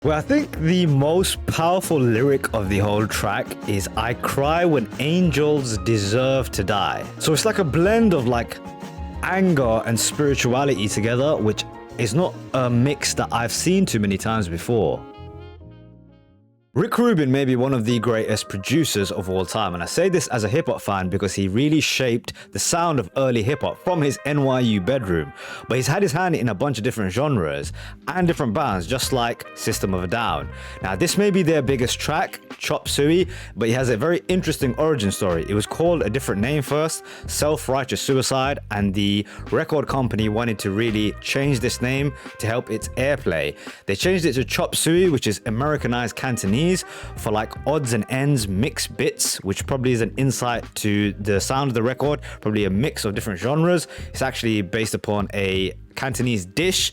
Well, I think the most powerful lyric of the whole track is "I cry when angels deserve to die." So it's like a blend of like anger and spirituality together, which is not a mix that I've seen too many times before. Rick Rubin may be one of the greatest producers of all time, and I say this as a hip-hop fan because he really shaped the sound of early hip-hop from his NYU bedroom. But he's had his hand in a bunch of different genres and different bands, just like System of a Down. Now, this may be their biggest track, Chop Suey, but he has a very interesting origin story. It was called a different name first, Self-Righteous Suicide, and the record company wanted to really change this name to help its airplay. They changed it to Chop Suey, which is Americanized Cantonese for like odds and ends mixed bits, which probably is an insight to the sound of the record, probably a mix of different genres. It's actually based upon a Cantonese dish,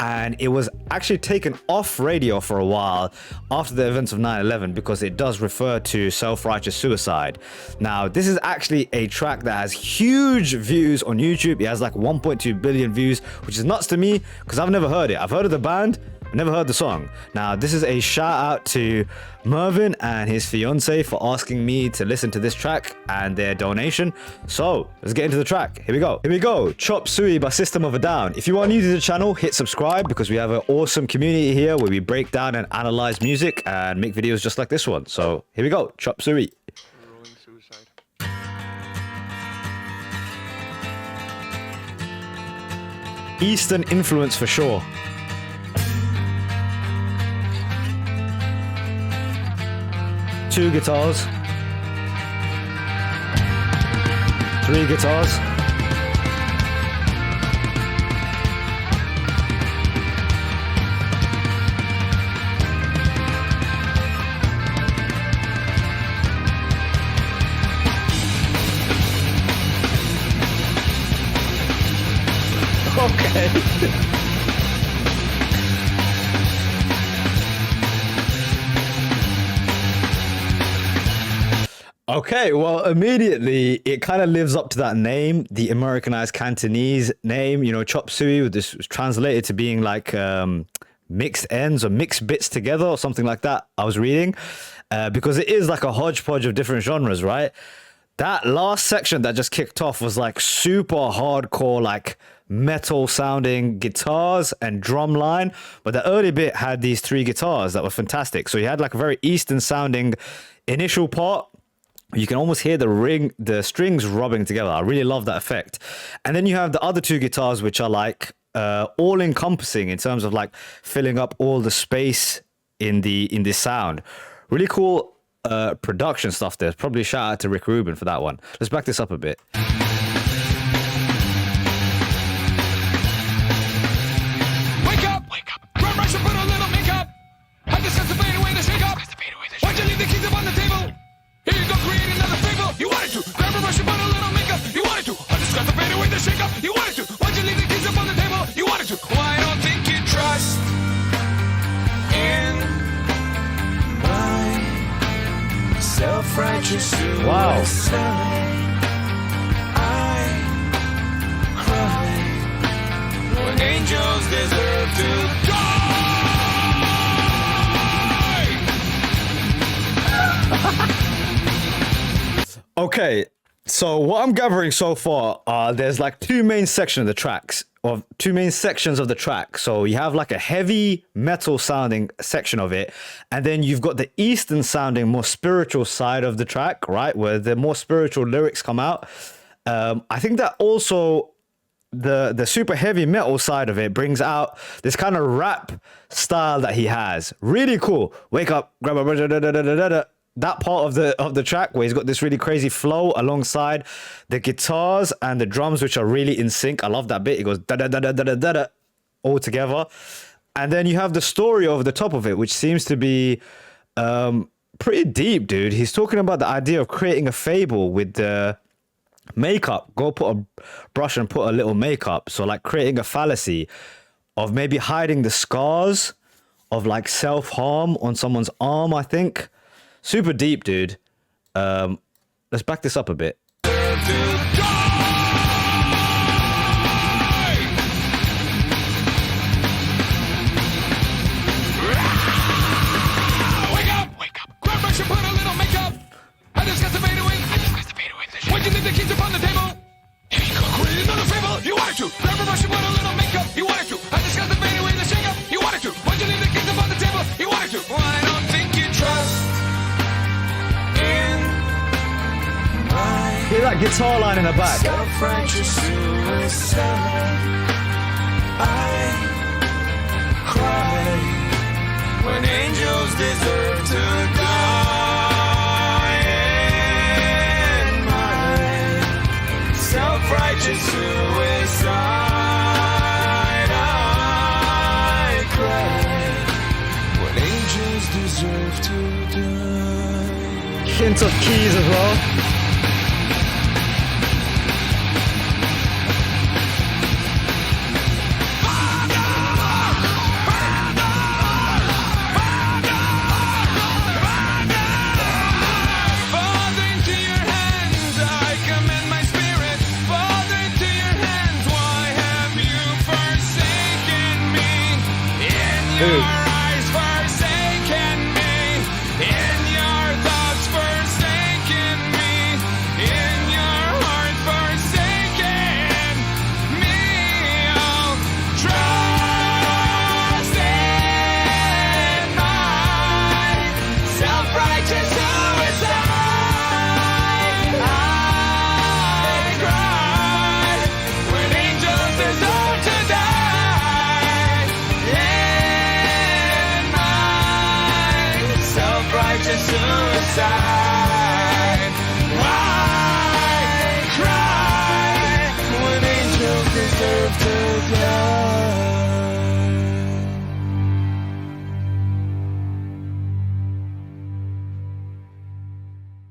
and it was actually taken off radio for a while after the events of 9/11 because it does refer to self-righteous suicide. Now, this is actually a track that has huge views on YouTube. It has like 1.2 billion views, which is nuts to me because I've never heard it. I've heard of the band, never heard the song. Now, this is a shout out to Mervin and his fiance for asking me to listen to this track and their donation. So let's get into the track. Here we go. Here we go. Chop Suey by System of a Down. If you are new to the channel, hit subscribe because we have an awesome community here where we break down and analyze music and make videos just like this one. So here we go. Chop Suey. Eastern influence for sure. Two guitars, three guitars, okay. Okay, well, immediately it kind of lives up to that name, the Americanized Cantonese name. You know, Chop Suey, this was translated to being like mixed ends or mixed bits together or something like that. I was reading because it is like a hodgepodge of different genres, right? That last section that just kicked off was like super hardcore, like metal sounding guitars and drum line. But the early bit had these three guitars that were fantastic. So you had like a very Eastern sounding initial part. You can almost hear the strings rubbing together. I really love that effect. And then you have the other two guitars, which are like all encompassing in terms of like filling up all the space in the sound. Really cool production stuff there. Probably shout out to Rick Rubin for that one. Let's back this up a bit. Wake up! Run, rush, and put a little makeup. Have the sense to fade away the shake up. Why'd you leave the keys up on the table? Here you go, create another fable. You wanted to grab a brush and put a little makeup. You wanted to undiscuss the fade away the shake up. You wanted to. Why'd you leave the keys up on the table? You wanted to. Well, I don't think you trust in my self-righteous suicide. Wow. I cry when angels deserve to die. Okay, so what I'm gathering so far, there's like two main sections of the tracks, or two main sections of the track. So you have like a heavy metal sounding section of it, and then you've got the Eastern sounding, more spiritual side of the track, right, where the more spiritual lyrics come out. I think that also the super heavy metal side of it brings out this kind of rap style that he has. Really cool. Wake up, grab a that part of the track where he's got this really crazy flow alongside the guitars and the drums, which are really in sync. I love that bit. It goes da da da da da da da da all together, and then you have the story over the top of it, which seems to be pretty deep, dude. He's talking about the idea of creating a fable with the makeup. Go put a brush and put a little makeup. So like creating a fallacy of maybe hiding the scars of like self-harm on someone's arm, I think. Super deep, dude. Let's back this up a bit. that guitar line in the back. Self-righteous suicide. I cry when angels deserve to die. And my self-righteous suicide. I cry when angels deserve to die. Hint of keys as well. Your eyes forsaken me, in your thoughts forsaken me, in your heart forsaken me. Oh, trust in my self-righteous suicide. I cry when angels deserve to die. Self-righteous suicide. Why cry when angels deserve to die?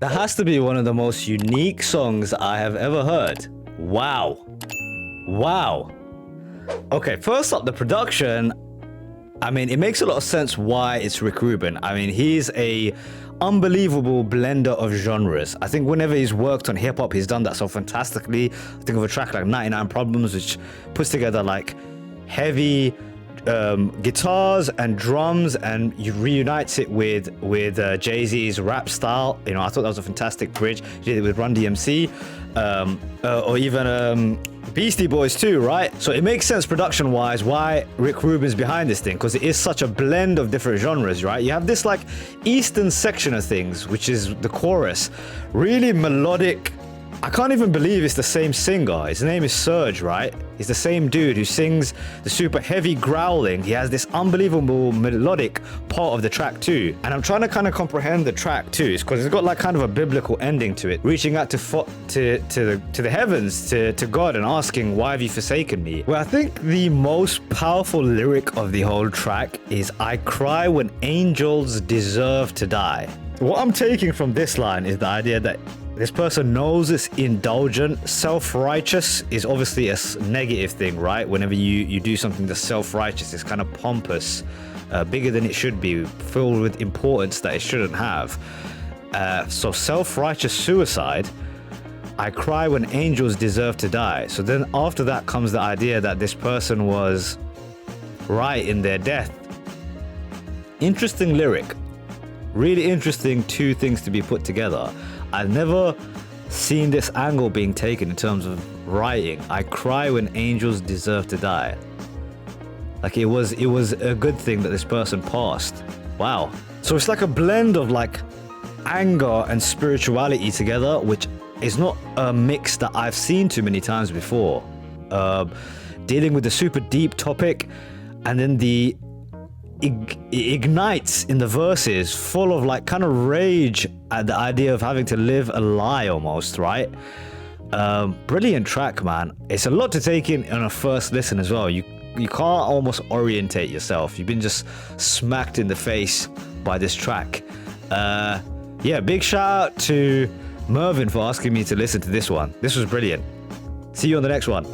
That has to be one of the most unique songs I have ever heard. Wow. Wow. Okay, first up, the production. I mean, it makes a lot of sense why it's Rick Rubin. I mean, he's a unbelievable blender of genres. I think whenever he's worked on hip hop, he's done that so fantastically. I think of a track like 99 Problems, which puts together like heavy guitars and drums, and you reunites it with Jay-Z's rap style. You know, I thought that was a fantastic bridge. He did it with Run DMC, or even Beastie Boys too, right? So it makes sense production-wise why Rick Rubin's behind this thing, because it is such a blend of different genres, right? You have this like eastern section of things, which is the chorus, really melodic. I can't even believe it's the same singer. His name is Serge, right? He's the same dude who sings the super heavy growling. He has this unbelievable melodic part of the track too. And I'm trying to kind of comprehend the track too, because it's got like kind of a biblical ending to it, reaching out to the heavens, to God, and asking, why have you forsaken me? Well, I think the most powerful lyric of the whole track is, I cry when angels deserve to die. What I'm taking from this line is the idea that this person knows it's indulgent. Self-righteous is obviously a negative thing, right? Whenever you do something that's self-righteous, it's kind of pompous, bigger than it should be, filled with importance that it shouldn't have. So self-righteous suicide, I cry when angels deserve to die. So then after that comes the idea that this person was right in their death. Interesting lyric. Really interesting two things to be put together. I've never seen this angle being taken in terms of writing. I cry when angels deserve to die. Like it was a good thing that this person passed. Wow. So it's like a blend of like anger and spirituality together, which is not a mix that I've seen too many times before. Dealing with a super deep topic, and then it ignites in the verses full of like kind of rage at the idea of having to live a lie almost, right? Brilliant track, man. It's a lot to take in on a first listen as well. You can't almost orientate yourself. You've been just smacked in the face by this track. Yeah, big shout out to Mervin for asking me to listen to this one. This was brilliant. See you on the next one.